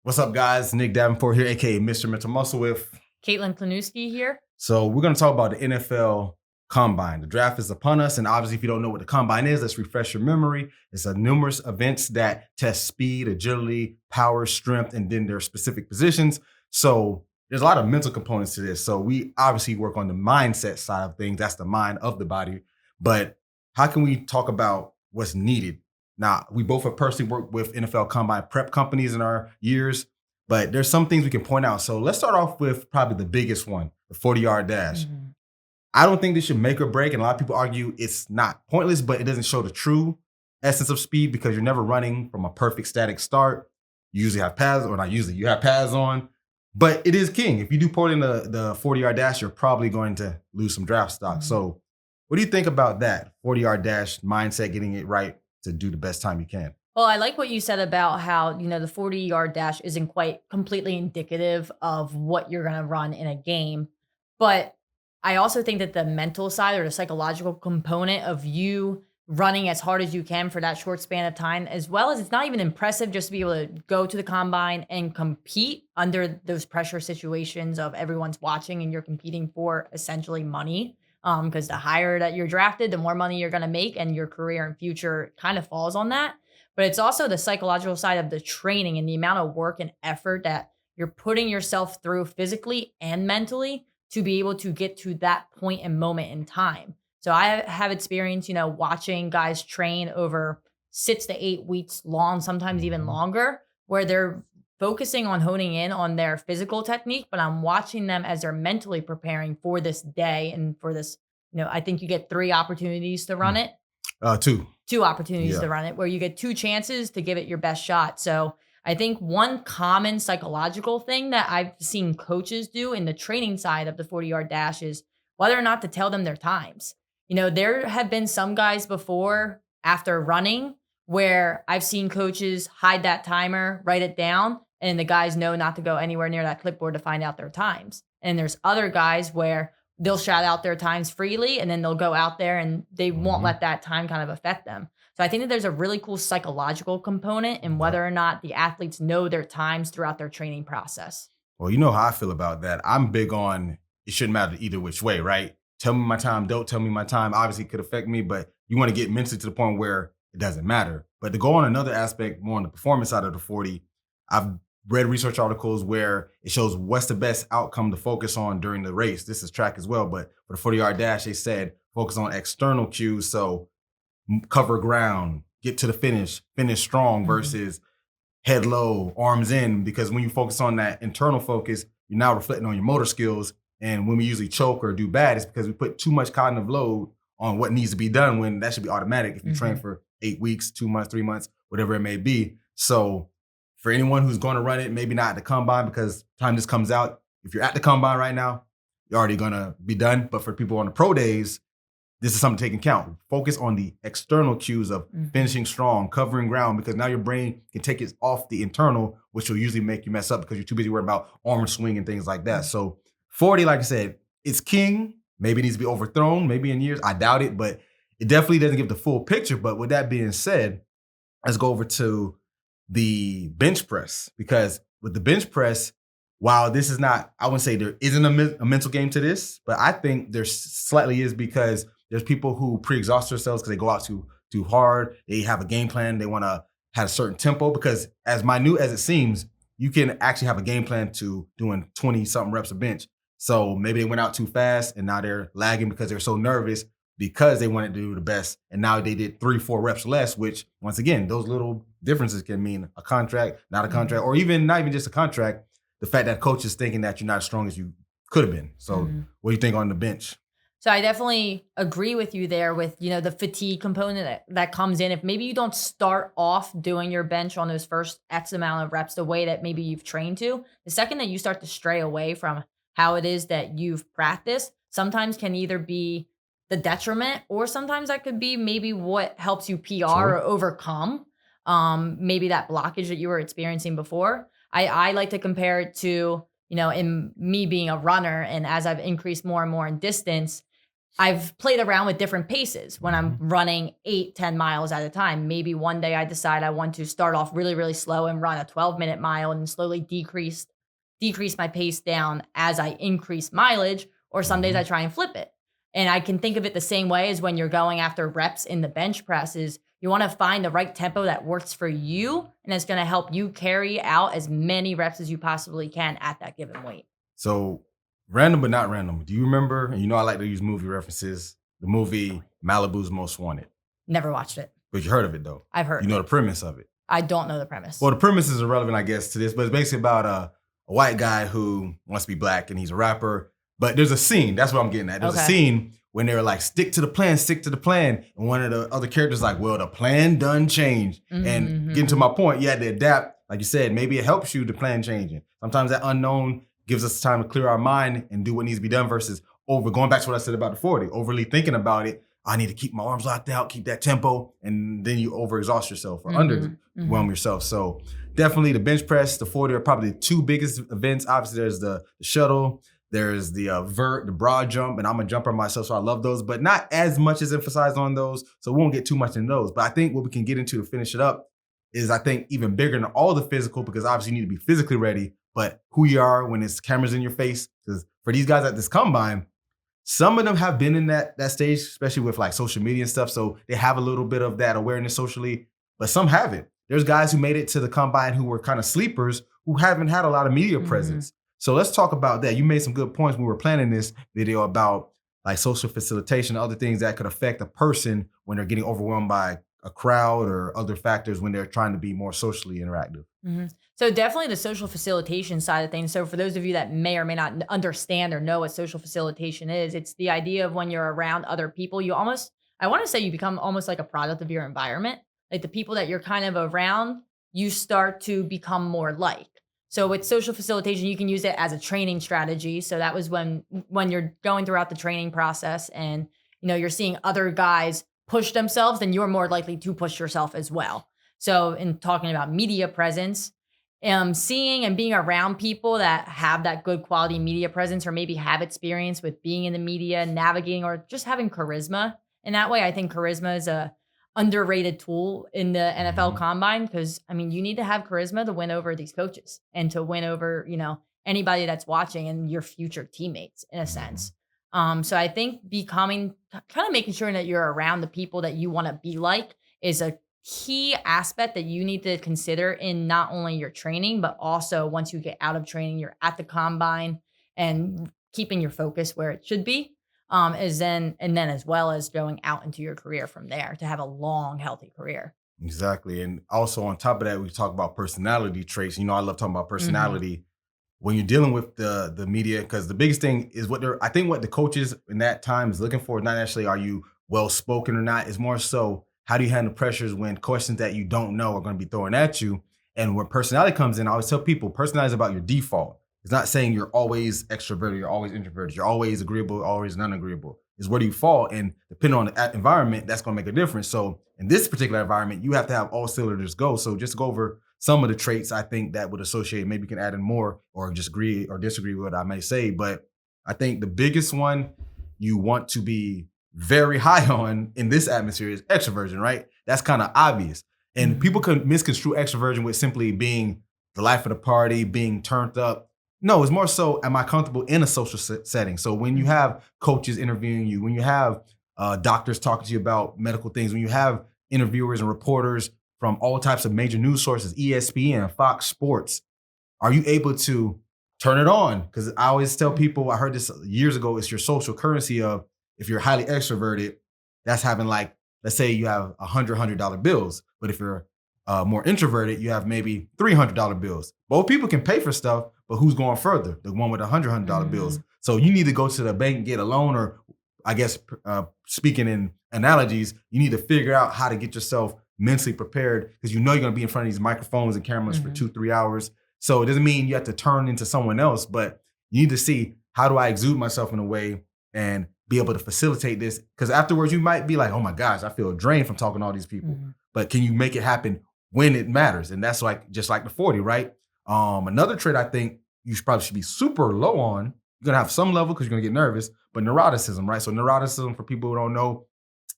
What's up, guys? Nick Davenport here, aka Mr. Mental Muscle with. Caitlin Klanuski here. So we're going to talk about the NFL Combine. The draft is upon us, and obviously, if you don't know what the Combine is, let's refresh your memory. It's a numerous events that test speed, agility, power, strength, and then their specific positions. So there's a lot of mental components to this. So we obviously work on the mindset side of things. That's the mind of the body. But how can we talk about what's needed? Now, we both have personally worked with NFL Combine prep companies in our years, but there's some things we can point out. So let's start off with probably the biggest one, the 40-yard dash. Mhm. I don't think this should make or break, and a lot of people argue it's not pointless, but it doesn't show the true essence of speed because you're never running from a perfect static start. You usually have pads, or not usually, you have pads on, but it is king. If you do poorly in the 40-yard dash, you're probably going to lose some draft stock. Mhm. So what do you think about that 40-yard dash mindset, getting it right to do the best time you can? Well, I like what you said about how, the 40-yard dash isn't quite completely indicative of what you're going to run in a game. But I also think that the mental side or the psychological component of you running as hard as you can for that short span of time, as well as it's not even impressive just to be able to go to the combine and compete under those pressure situations of everyone's watching and you're competing for essentially money. Because the higher that you're drafted, the more money you're going to make, and your career and future kind of falls on that. But it's also the psychological side of the training and the amount of work and effort that you're putting yourself through physically and mentally to be able to get to that point and moment in time. So I have experience, watching guys train over 6 to 8 weeks long, sometimes even Mhm. longer, where they're focusing on honing in on their physical technique, but I'm watching them as they're mentally preparing for this day and for this. I think you get 3 opportunities to run Mm. it. Two. 2 opportunities Yeah. to run it, where you get 2 chances to give it your best shot. So I think one common psychological thing that I've seen coaches do in the training side of the 40-yard dash is whether or not to tell them their times. There have been some guys before after running where I've seen coaches hide that timer, write it down, and the guys know not to go anywhere near that clipboard to find out their times. And there's other guys where they'll shout out their times freely and then they'll go out there and they won't Mhm. let that time kind of affect them. So I think that there's a really cool psychological component in Yep. whether or not the athletes know their times throughout their training process. Well, you know how I feel about that. I'm big on it shouldn't matter either which way, right? Tell me my time, don't tell me my time. Obviously, it could affect me, but you want to get mentally to the point where it doesn't matter. But to go on another aspect, more on the performance side of the 40, I've read research articles where it shows what's the best outcome to focus on during the race. This is track as well, but for the 40-yard dash, they said focus on external cues. So cover ground, get to the finish strong Mhm. versus head low, arms in, because when you focus on that internal focus, you're now reflecting on your motor skills. And when we usually choke or do bad, it's because we put too much cognitive load on what needs to be done when that should be automatic if you train Mhm. for 8 weeks, 2 months, 3 months, whatever it may be. So for anyone who's going to run it, maybe not at the combine because time just comes out. If you're at the combine right now, you're already going to be done. But for people on the pro days, this is something to take into account. Focus on the external cues of Mhm. finishing strong, covering ground, because now your brain can take it off the internal, which will usually make you mess up because you're too busy worrying about arm swing and things like that. Mhm. So 40, like I said, it's king. Maybe it needs to be overthrown, maybe in years. I doubt it, but it definitely doesn't give the full picture. But with that being said, let's go over to the bench press because with the bench press, while this is not, I wouldn't say there isn't a mental game to this, but I think there slightly is because there's people who pre-exhaust themselves because they go out too hard. They have a game plan. They want to have a certain tempo because as minute as it seems, you can actually have a game plan to doing 20 something reps of bench. So maybe they went out too fast and now they're lagging because they're so nervous because they wanted to do the best. And now they did 3, 4 reps less, which once again, those little differences can mean a contract, not a Mhm. contract, or even not even just a contract. The fact that coach is thinking that you're not as strong as you could have been. So Mhm. what do you think on the bench? So I definitely agree with you there with, the fatigue component that comes in. If maybe you don't start off doing your bench on those first X amount of reps the way that maybe you've trained to, the second that you start to stray away from how it is that you've practiced, sometimes can either be the detriment or sometimes that could be maybe what helps you PR or True. overcome maybe that blockage that you were experiencing before. I like to compare it to, in me being a runner and as I've increased more and more in distance, I've played around with different paces when I'm running 8, 10 miles at a time. Maybe one day I decide I want to start off really, really slow and run a 12-minute mile and slowly decrease my pace down as I increase mileage, or some days I try and flip it. And I can think of it the same way as when you're going after reps in the bench presses. You want to find the right tempo that works for you and it's going to help you carry out as many reps as you possibly can at that given weight. So random but not random. Do you remember, and you know I like to use movie references, the movie Malibu's Most Wanted? Never watched it. But you heard of it though. I've heard. You know the premise of it. I don't know the premise. Well, the premise is irrelevant, I guess, to this, but it's basically about a white guy who wants to be black and he's a rapper. But there's a scene, that's what I'm getting at. There's a scene when they're like, stick to the plan, stick to the plan. And one of the other characters is like, well, the plan done changed. And getting to my point, you had to adapt. Like you said, maybe it helps you, the plan changing. Sometimes that unknown gives us time to clear our mind and do what needs to be done versus going back to what I said about the 40, overly thinking about it. I need to keep my arms locked out, keep that tempo, and then you overexhaust yourself or underwhelm yourself. So definitely the bench press, the 40 are probably the two biggest events. Obviously, there's the shuttle, there's the vert, the broad jump, and I'm a jumper myself, so I love those, but not as much as emphasized on those, so we won't get too much in those. But I think what we can get into to finish it up is, I think, even bigger than all the physical, because obviously you need to be physically ready, but who you are when it's cameras in your face. Because for these guys at this combine, some of them have been in that stage, especially with like social media and stuff. So they have a little bit of that awareness socially, but some haven't. There's guys who made it to the combine who were kind of sleepers who haven't had a lot of media presence. So let's talk about that. You made some good points when we were planning this video about like social facilitation, other things that could affect a person when they're getting overwhelmed by a crowd or other factors when they're trying to be more socially interactive. So definitely the social facilitation side of things. So for those of you that may or may not understand or know what social facilitation is, it's the idea of when you're around other people, you almost, I want to say you become almost like a product of your environment. Like the people that you're kind of around, you start to become more like. So with social facilitation, you can use it as a training strategy. So that was when you're going throughout the training process and you're seeing other guys push themselves, then you're more likely to push yourself as well. So in talking about media presence, seeing and being around people that have that good quality media presence or maybe have experience with being in the media, navigating, or just having charisma. In that way, I think charisma is a underrated tool in the NFL combine because, I mean, you need to have charisma to win over these coaches and to win over, anybody that's watching and your future teammates in a sense. So I think kind of making sure that you're around the people that you want to be like is a key aspect that you need to consider in not only your training, but also once you get out of training, you're at the combine and keeping your focus where it should be. And then as well as going out into your career from there to have a long, healthy career. Exactly. And also on top of that, we talk about personality traits. I love talking about personality. When you're dealing with the media, because the biggest thing is what the coaches in that time is looking for, not actually are you well-spoken or not, is more so how do you handle pressures when questions that you don't know are going to be thrown at you. And when personality comes in, I always tell people, personality is about your default. It's not saying you're always extroverted, you're always introverted, you're always agreeable, always non-agreeable. It's where do you fall? And depending on the environment, that's going to make a difference. So in this particular environment, you have to have all cylinders go. So just go over some of the traits I think that would associate, maybe you can add in more or just agree or disagree with what I may say. But I think the biggest one you want to be very high on in this atmosphere is extroversion, right? That's kind of obvious. And people can misconstrue extroversion with simply being the life of the party, being turned up. No, it's more so, am I comfortable in a social setting? So when you have coaches interviewing you, when you have doctors talking to you about medical things, when you have interviewers and reporters from all types of major news sources, ESPN, Fox Sports, are you able to turn it on? Because I always tell people, I heard this years ago, it's your social currency of if you're highly extroverted, that's having like, let's say you have $100 bills, but if you're more introverted, you have maybe $300 bills. Both people can pay for stuff, but who's going further? The one with $100 bills. So you need to go to the bank and get a loan, or I guess speaking in analogies, you need to figure out how to get yourself mentally prepared because you're going to be in front of these microphones and cameras for 2-3 hours. So it doesn't mean you have to turn into someone else, but you need to see, how do I exude myself in a way and be able to facilitate this? Because afterwards you might be like, oh my gosh, I feel drained from talking to all these people. But can you make it happen when it matters? And that's like just like the 40, right? Another trait I think you probably should be super low on You're gonna have some level because you're gonna get nervous, but neuroticism, right? So neuroticism, for people who don't know,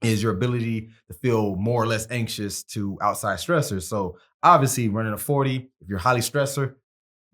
is your ability to feel more or less anxious to outside stressors. So obviously, running a 40, if you're a highly stressor,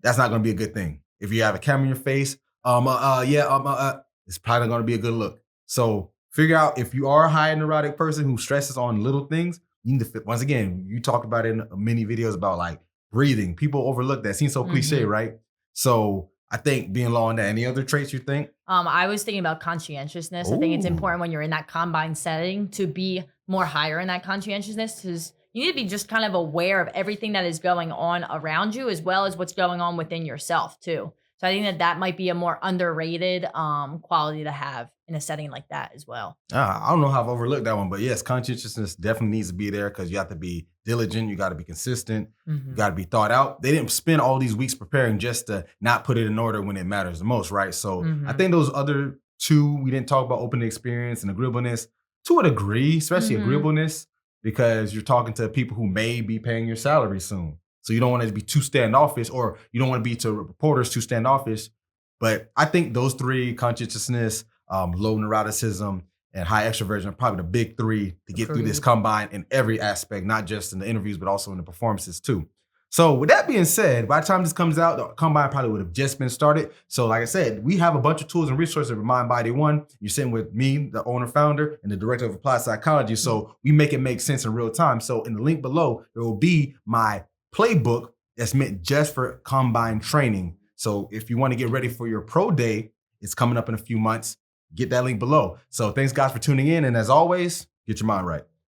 that's not going to be a good thing. If you have a camera in your face, it's probably not going to be a good look. So figure out if you are a high neurotic person who stresses on little things. You need to once again, you talked about it in many videos about like breathing. People overlook that. Seems so cliche, Mhm. right? So I think being low on that. Any other traits you think? I was thinking about conscientiousness. I think it's Oh, important when you're in that combine setting to be more higher in that conscientiousness because you need to be just kind of aware of everything that is going on around you as well as what's going on within yourself too. So I think that that might be a more underrated quality to have in a setting like that as well. I don't know how I've overlooked that one, but yes, conscientiousness definitely needs to be there because you have to be diligent, you got to be consistent, you Mhm. got to be thought out. They didn't spend all these weeks preparing just to not put it in order when it matters the most, right? So I Mhm. think those other two, we didn't talk about open experience and agreeableness to a degree, especially Mhm. agreeableness, because you're talking to people who may be paying your salary soon. So you don't want to be too standoffish, or you don't want to be to reporters too standoffish. But I think those three, conscientiousness, low neuroticism, and high extroversion are probably the big three to get through this Agreed. combine in every aspect, not just in the interviews, but also in the performances too. So, with that being said, by the time this comes out, the combine probably would have just been started. So, like I said, we have a bunch of tools and resources at Mind Body One. You're sitting with me, the owner, founder, and the director of applied psychology. Mm. So, we make it make sense in real time. So, in the link below, there will be my playbook that's meant just for combine training. So, if you want to get ready for your pro day, it's coming up in a few months. Get that link below. So thanks guys for tuning in. And as always, get your mind right.